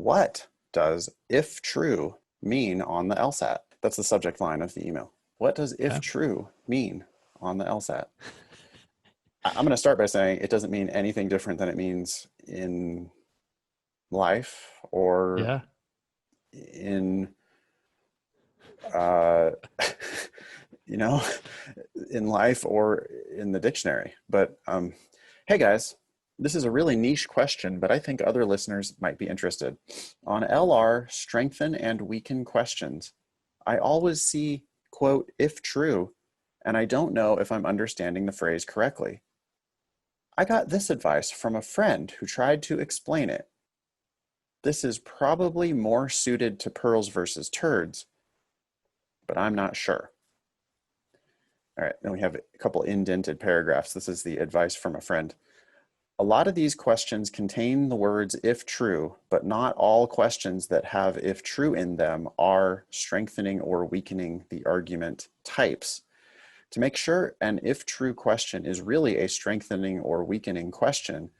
What does if true mean on the LSAT? That's the subject line of the email. What does if Okay. true mean on the LSAT? I'm going to start by saying it doesn't mean anything different than it means in life or Yeah. in, uh, you know, in life or in the dictionary. But hey guys, this is a really niche question, but I think other listeners might be interested. On LR, strengthen and weaken questions, I always see, quote, if true, and I don't know if I'm understanding the phrase correctly. I got this advice from a friend who tried to explain it. This is probably more suited to pearls versus turds, but I'm not sure. All right, then we have a couple indented paragraphs. This is the advice from a friend. A lot of these questions contain the words if true, but not all questions that have if true in them are strengthening or weakening the argument types. To make sure an if true question is really a strengthening or weakening question,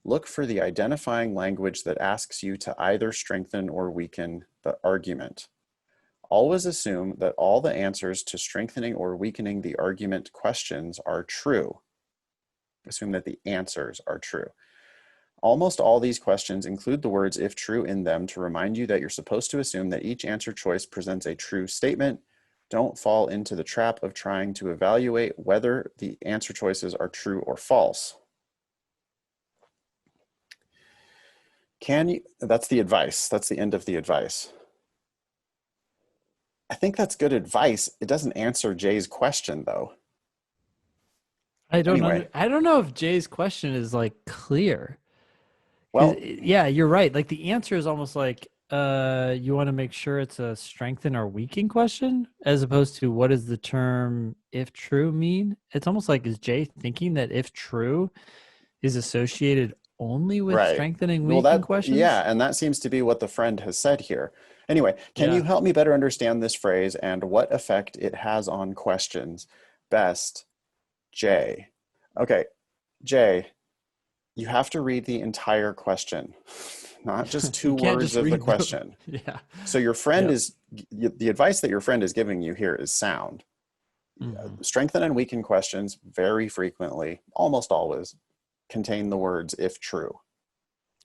look for the identifying language that asks you to either strengthen or weaken the argument. Always assume that all the answers to strengthening or weakening the argument questions are true. Assume that the answers are true. Almost all these questions include the words if true in them to remind you that you're supposed to assume that each answer choice presents a true statement. Don't fall into the trap of trying to evaluate whether the answer choices are true or false. That's the advice. That's the end of the advice. I think that's good advice. It doesn't answer Jay's question though. Anyway, I don't know if Jay's question is like clear. Because well, yeah, you're right. Like the answer is almost like you want to make sure it's a strengthen or weaken question as opposed to what does the term if true mean? It's almost like is Jay thinking that if true is associated only with right. strengthening Well, weaken yeah, questions? and that seems to be what the friend has said here. Anyway, can you Yeah. help me better understand this phrase and what effect it has on questions? Best, Jay. Okay, Jay, you have to read the entire question, not just two You can't words just of the read the question. yeah. So your friend Yep. is, the advice that your friend is giving you here is sound. Hmm. Strengthen and weaken questions very frequently, almost always, contain the words if true,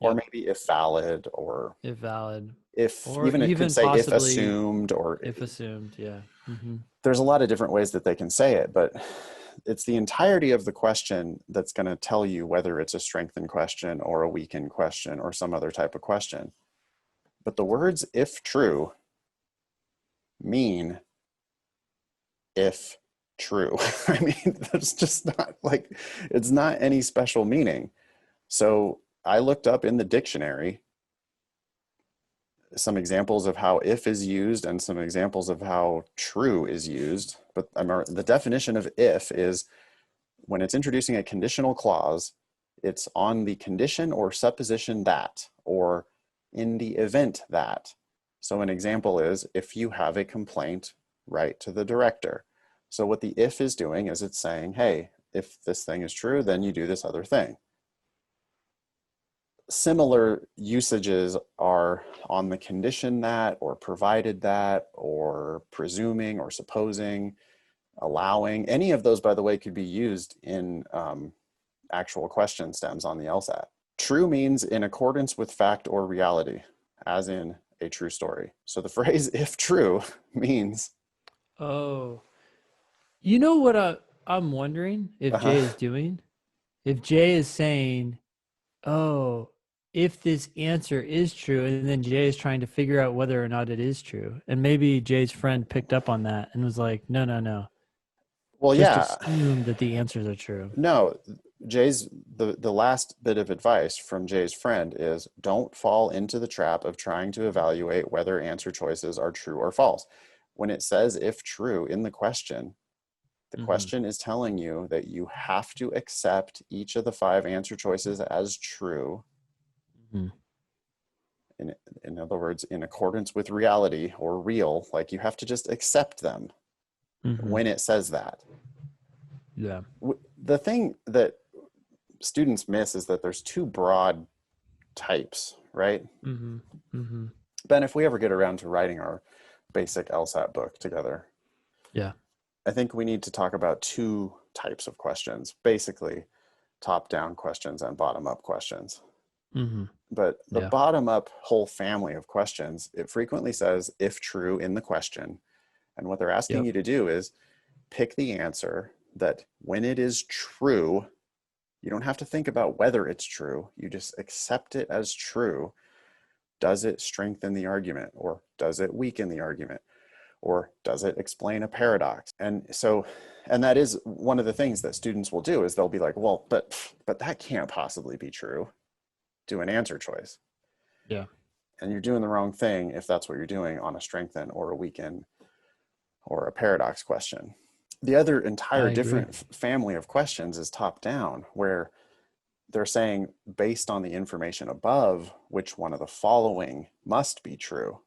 or Yep. maybe if valid, or If valid. if Or even it could even say if possibly assumed, or if assumed. Yeah. Hmm. there's a lot of different ways that they can say it, but it's the entirety of the question that's going to tell you whether it's a strengthened question or a weakened question or some other type of question. But the words if true mean if true. I mean, there's just not like, it's not any special meaning. So I looked up in the dictionary some examples of how if is used and some examples of how true is used. But the definition of if is when it's introducing a conditional clause, it's on the condition or supposition that, or in the event that. So an example is if you have a complaint, write to the director. So what the if is doing is it's saying, hey, if this thing is true, then you do this other thing. Similar usages are on the condition that, or provided that, or presuming, or supposing, allowing. Any of those, by the way, could be used in actual question stems on the LSAT. True means in accordance with fact or reality, as in a true story. So the phrase if true means, Oh, you know what I'm wondering if uh-huh. Jay is doing? If Jay is saying, "Oh, if this answer is true," and then Jay is trying to figure out whether or not it is true, and maybe Jay's friend picked up on that and was like, "No, no, no, Well, just yeah, assume that the answers are true." no, Jay's, the last bit of advice from Jay's friend is don't fall into the trap of trying to evaluate whether answer choices are true or false. When it says if true in the Hmm. question is telling you that you have to accept each of the five answer choices as true. Hmm. In, in other words, in accordance with reality or real, like you have to just accept them Hmm. when it says that. Yeah. The thing that students miss is that there's two broad types, right? Hmm. Mm-hmm. Ben, if we ever get around to writing our basic LSAT book together, Yeah. I think we need to talk about two types of questions, basically top-down questions and bottom-up questions. Mm-hmm. But the Yeah. bottom-up whole family of questions, it frequently says if true in the question. And what they're asking Yep. you to do is pick the answer that when it is true, you don't have to think about whether it's true. You just accept it as true. Does it strengthen the argument, or does it weaken the argument, or does it explain a paradox? And that is one of the things that students will do is they'll be like, well, but that can't possibly be true. Do an answer choice. Yeah. And you're doing the wrong thing if that's what you're doing on a strengthen or a weaken or a paradox question. The other entire I agree. different family of questions is top down, where they're saying, based on the information above, which one of the following must be true.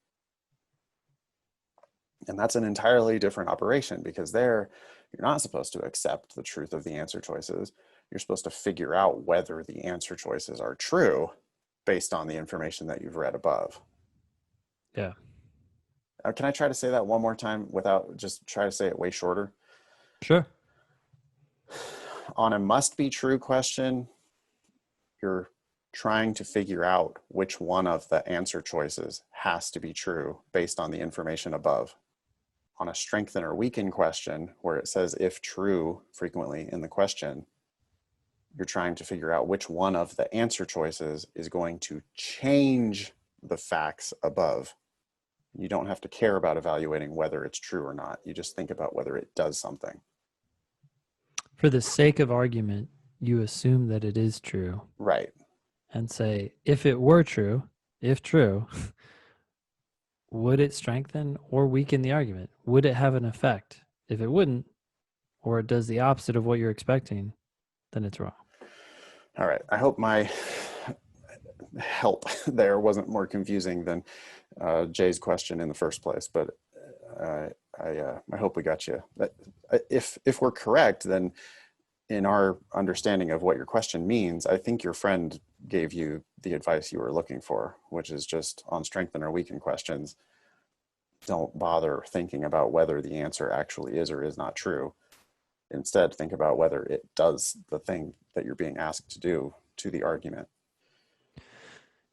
And that's an entirely different operation, because there you're not supposed to accept the truth of the answer choices. You're supposed to figure out whether the answer choices are true based on the information that you've read above. Yeah. Can I try to say that one more time without just try to say it way shorter? Sure. On a must be true question, you're trying to figure out which one of the answer choices has to be true based on the information above. On a strengthen or weaken question, where it says if true frequently in the question, you're trying to figure out which one of the answer choices is going to change the facts above. You don't have to care about evaluating whether it's true or not. You just think about whether it does something. For the sake of argument, you assume that it is true Right. and say, if it were true, if true, would it strengthen or weaken the argument? Would it have an effect? If it wouldn't, or it does the opposite of what you're expecting, then it's wrong. All right. I hope my help there wasn't more confusing than Jay's question in the first place, but I hope we got you. If we're correct, then in our understanding of what your question means, I think your friend gave you the advice you were looking for, which is just on strengthen or weaken questions. Don't bother thinking about whether the answer actually is or is not true. Instead, think about whether it does the thing that you're being asked to do to the argument.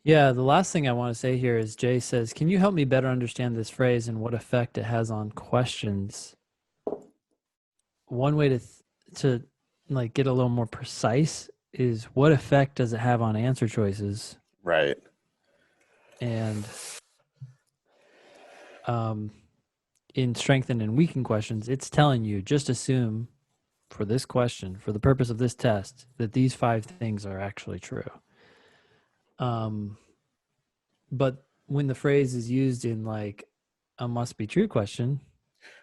Yeah, the last thing I want to say here is Jay says, can you help me better understand this phrase and what effect it has on questions? One way to like get a little more precise is what effect does it have on answer choices? Right. And in strengthen and weaken questions, it's telling you just assume for this question, for the purpose of this test, that these 5 things are actually true. But when the phrase is used in like a must be true question,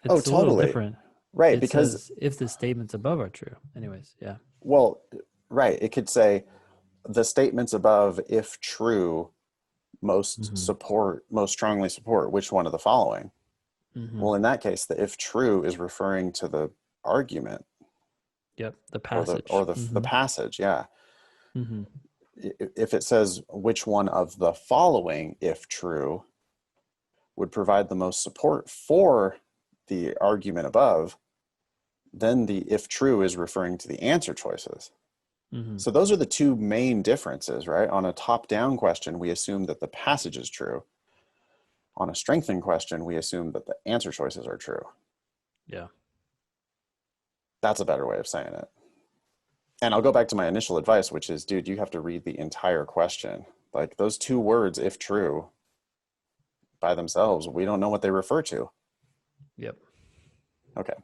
Oh, it's a little totally. different. Right. It Because, says if the statements above are true. Anyways, yeah. well, right. It could say the statements above, if true, Mm-hmm. most strongly support which one of the following. Mm-hmm. Well, in that case, the if true is referring to the argument Yep. The or passage. the Mm-hmm. passage. Yeah. Mm-hmm. If it says which one of the following, if true, would provide the most support for the argument above, then the if true is referring to the answer choices. Mm-hmm. So those are the two main differences, right? On a top-down question, we assume that the passage is true. On a strengthened question, we assume that the answer choices are true. Yeah. That's a better way of saying it. And I'll go back to my initial advice, which is, dude, you have to read the entire question. Like those two words, if true, by themselves, we don't know what they refer to. Yep. Okay.